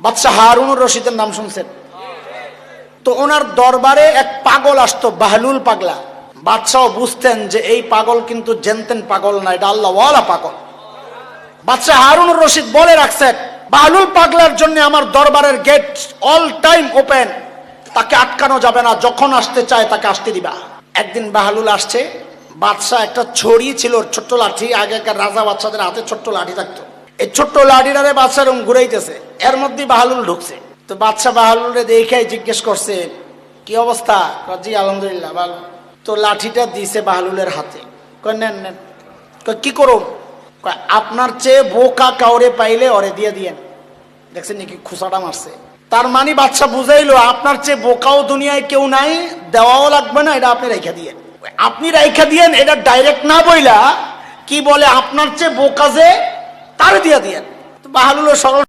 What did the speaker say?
বাদশাহ হারুনুর রশিদের নাম শুনছেন? তো ওনার দরবারে এক পাগল আসতো, বাহলুল পাগলা। বাদশাহ বুঝতেন যে এই পাগল কিন্তু জেনতেন পাগল না, এটা আল্লাহওয়ালা পাগল। বাদশাহ হারুনুর রশিদ বলে রাখছেন, বাহলুল পাগলার জন্য আমার দরবারের গেট অল টাইম ওপেন, তাকে আটকানো যাবে না, যখন আসতে চায় তাকে আসতে দিবা। একদিন বাহলুল আসছে, বাদশাহ একটা ছড়ি ছিল, ছোট্ট লাঠি, আগেকার রাজা বাদশাদের হাতে ছোট্ট লাঠি থাকতো, এই ছোট্ট লাঠিটারে বাদশাহ এরকম ঘুরাইতেছে, এর মধ্যে বাহলুল ঢুকছে। তো বাদশাহ বাহলুলরে দেখে জিজ্ঞেস করছে, কি অবস্থা? জি আলহামদুলিল্লাহ ভালো। তো লাঠিটা দিছে বাহলুলের হাতে, কয় নেন নেন। কয় কি করুন? কয় আপনার চেয়ে বোকা কাউরে পাইলে ওরে দিয়ে দিয়েন। দেখছেন নাকি খুসাটা মারছে? তার মানে বাদশাহ বুঝাইলো আপনার চেয়ে বোকাও দুনিয়ায় কেউ নাই, দেওয়াও লাগবে না, এটা আপনি রেখে দিয়েন। আপনি রেখে দিয়েন এটা ডাইরেক্ট না বইলা কি বলে, আপনার চেয়ে বোকা যে তারে দিয়ে দিয়েন। তো বাহলুলের সরল